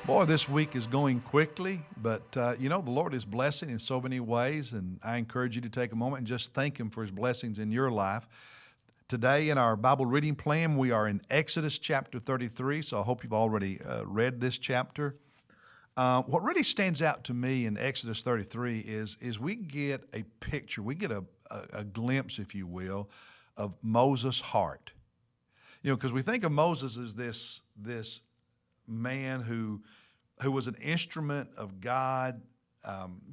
Boy, this week is going quickly, but the Lord is blessing in so many ways, and I encourage you to take a moment and just thank Him for His blessings in your life. Today in our Bible reading plan, we are in Exodus chapter 33, so I hope you've already read this chapter. What really stands out to me in Exodus 33 is we get a picture, we get a glimpse, if you will, of Moses' heart. Because we think of Moses as this man who was an instrument of God.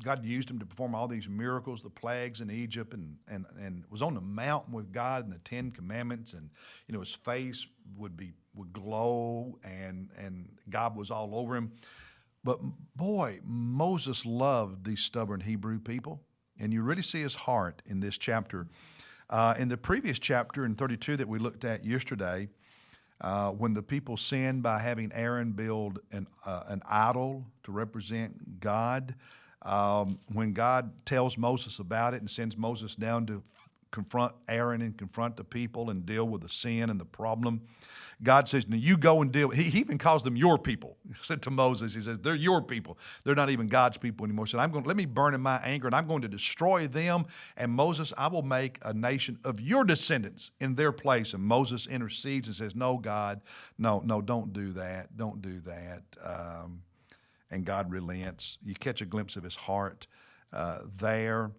God used him to perform all these miracles, the plagues in Egypt, and was on the mountain with God and the Ten Commandments, and his face would glow, and God was all over him. But boy, Moses loved these stubborn Hebrew people, and you really see his heart in this chapter. In the previous chapter, in 32 that we looked at yesterday, when the people sinned by having Aaron build an idol to represent God, when God tells Moses about it and sends Moses down to confront Aaron and confront the people and deal with the sin and the problem, God says, now you go and deal. He even calls them your people. He said to Moses, he says, they're your people. They're not even God's people anymore. He said, let me burn in my anger, and I'm going to destroy them. And Moses, I will make a nation of your descendants in their place. And Moses intercedes and says, no, God, no, don't do that. Don't do that. And God relents. You catch a glimpse of his heart there.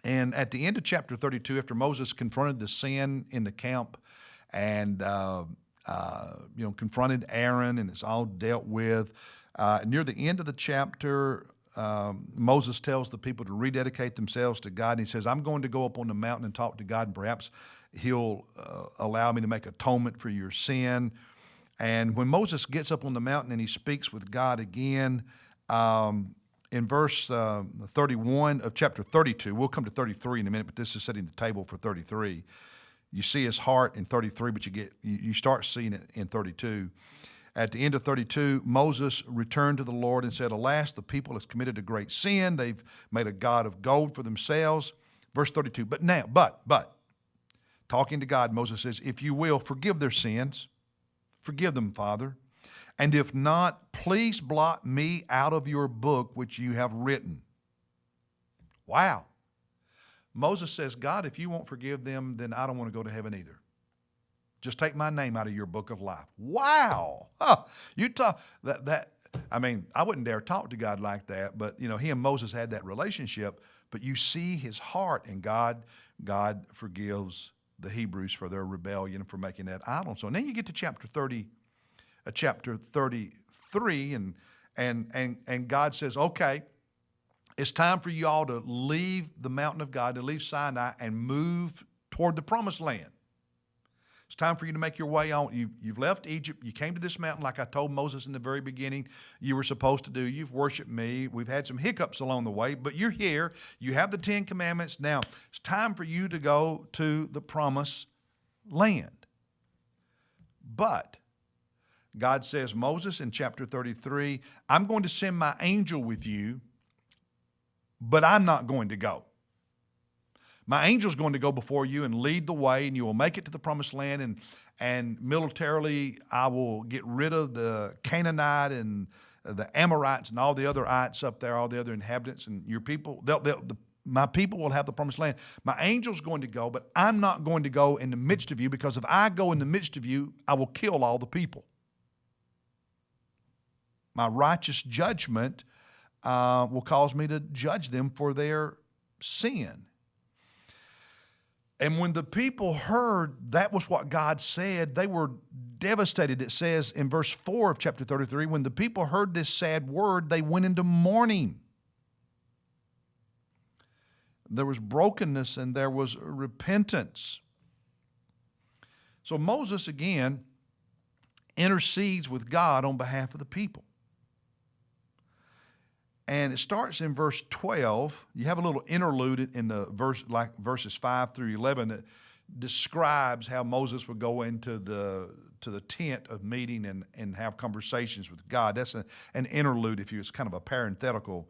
And at the end of chapter 32, after Moses confronted the sin in the camp and confronted Aaron, and it's all dealt with, near the end of the chapter, Moses tells the people to rededicate themselves to God. And he says, I'm going to go up on the mountain and talk to God, and perhaps he'll allow me to make atonement for your sin. And when Moses gets up on the mountain and he speaks with God again, in verse 31 of chapter 32, we'll come to 33 in a minute, but this is setting the table for 33. You see his heart in 33, but you start seeing it in 32. At the end of 32, Moses returned to the Lord and said, alas, the people has committed a great sin. They've made a god of gold for themselves. Verse 32, but talking to God, Moses says, if you will, forgive their sins. Forgive them, Father. And if not, please blot me out of your book which you have written. Wow. Moses says, God, if you won't forgive them, then I don't want to go to heaven either. Just take my name out of your book of life. Wow. You talk that. I mean, I wouldn't dare talk to God like that, but he and Moses had that relationship. But you see his heart, and God forgives the Hebrews for their rebellion and for making that idol. So now you get to chapter 33, and God says, okay, it's time for you all to leave the mountain of God, to leave Sinai and move toward the promised land. It's time for you to make your way on. You've left Egypt. You came to this mountain like I told Moses in the very beginning you were supposed to do. You've worshiped me. We've had some hiccups along the way, but you're here. You have the 10 Commandments. Now, it's time for you to go to the promised land. But God says, Moses, in chapter 33, I'm going to send my angel with you, but I'm not going to go. My angel's going to go before you and lead the way, and you will make it to the promised land, and militarily I will get rid of the Canaanite and the Amorites and all the other ites up there, all the other inhabitants, and your people, my people will have the promised land. My angel's going to go, but I'm not going to go in the midst of you, because if I go in the midst of you, I will kill all the people. My righteous judgment will cause me to judge them for their sin. And when the people heard that was what God said, they were devastated. It says in verse 4 of chapter 33, when the people heard this sad word, they went into mourning. There was brokenness and there was repentance. So Moses again intercedes with God on behalf of the people. And it starts in verse 12. You have a little interlude in the verse, like verses 5 through 11, that describes how Moses would go into the tent of meeting and have conversations with God. That's an interlude, if you. It's kind of a parenthetical,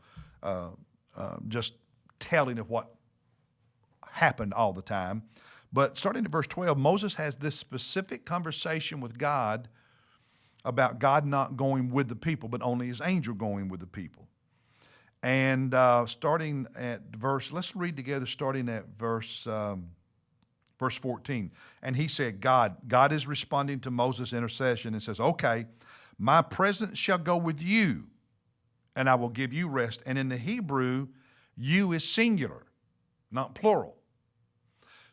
just telling of what happened all the time. But starting at verse 12, Moses has this specific conversation with God about God not going with the people, but only his angel going with the people. And starting at let's read together starting at verse 14. And he said, God is responding to Moses' intercession and says, okay, my presence shall go with you, and I will give you rest. And in the Hebrew, you is singular, not plural.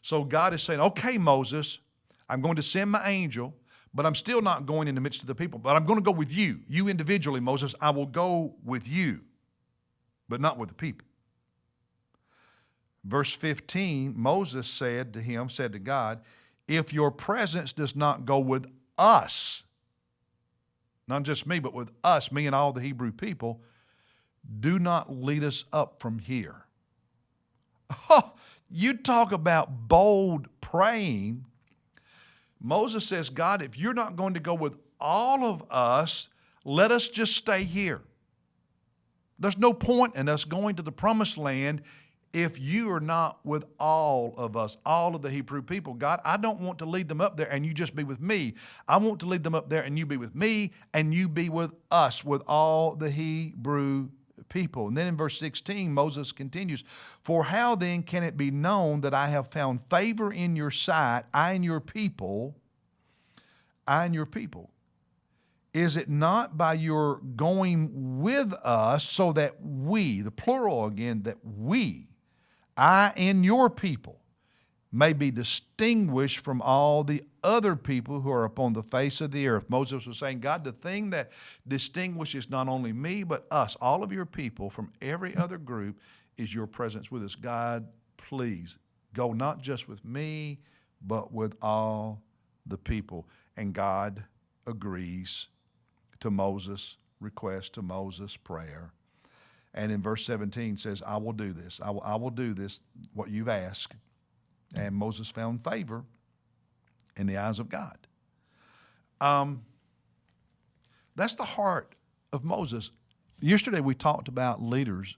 So God is saying, okay, Moses, I'm going to send my angel, but I'm still not going in the midst of the people. But I'm going to go with you. You individually, Moses, I will go with you, but not with the people. Verse 15, Moses said to God, if your presence does not go with us, not just me, but with us, me and all the Hebrew people, do not lead us up from here. Oh, you talk about bold praying. Moses says, God, if you're not going to go with all of us, let us just stay here. There's no point in us going to the promised land if you are not with all of us, all of the Hebrew people. God, I don't want to lead them up there and you just be with me. I want to lead them up there and you be with me and you be with us, with all the Hebrew people. And then in verse 16, Moses continues, for how then can it be known that I have found favor in your sight, I and your people? Is it not by your going with us so that we, the plural again, that we, I and your people, may be distinguished from all the other people who are upon the face of the earth? Moses was saying, God, the thing that distinguishes not only me, but us, all of your people from every other group, is your presence with us. God, please go not just with me, but with all the people. And God agrees to Moses' request, to Moses' prayer. And in verse 17 says, I will do this. I will do this, what you've asked. And Moses found favor in the eyes of God. That's the heart of Moses. Yesterday we talked about leaders,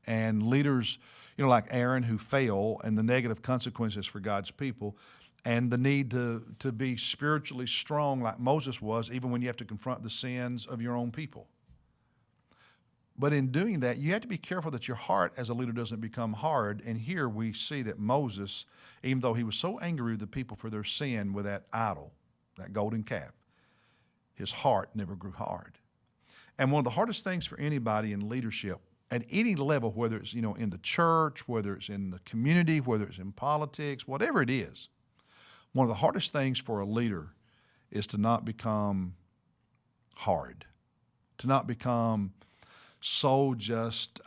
and leaders, like Aaron, who fail, and the negative consequences for God's people, and the need to be spiritually strong like Moses was, even when you have to confront the sins of your own people. But in doing that, you have to be careful that your heart as a leader doesn't become hard. And here we see that Moses, even though he was so angry with the people for their sin with that idol, that golden calf, his heart never grew hard. And one of the hardest things for anybody in leadership at any level, whether it's in the church, whether it's in the community, whether it's in politics, whatever it is, one of the hardest things for a leader is to not become hard, to not become so just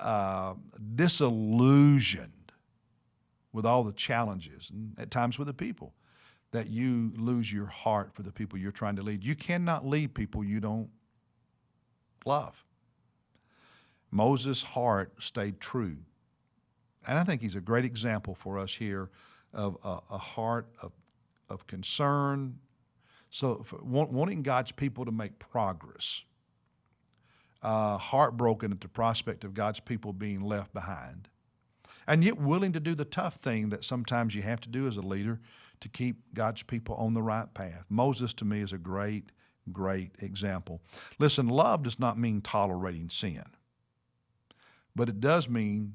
disillusioned with all the challenges and at times with the people that you lose your heart for the people you're trying to lead. You cannot lead people you don't love. Moses' heart stayed true. And I think he's a great example for us here of a heart of concern, so wanting God's people to make progress. Heartbroken at the prospect of God's people being left behind, and yet willing to do the tough thing that sometimes you have to do as a leader to keep God's people on the right path. Moses, to me, is a great, great example. Listen, love does not mean tolerating sin, but it does mean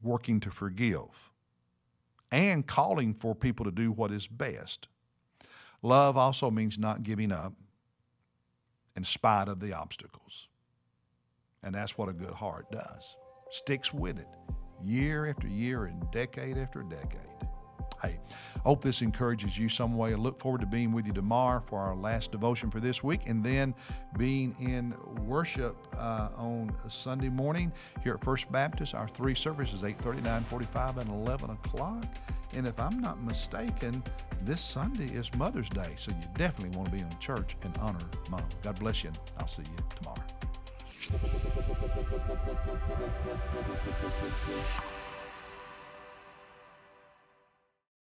working to forgive and calling for people to do what is best. Love also means not giving up in spite of the obstacles. And that's what a good heart does. Sticks with it year after year and decade after decade. Hey, I hope this encourages you some way. I look forward to being with you tomorrow for our last devotion for this week, and then being in worship on Sunday morning here at First Baptist. Our three services, 8:30, 9:45, and 11 o'clock. And if I'm not mistaken, this Sunday is Mother's Day, so you definitely want to be in church and honor Mom. God bless you, and I'll see you tomorrow.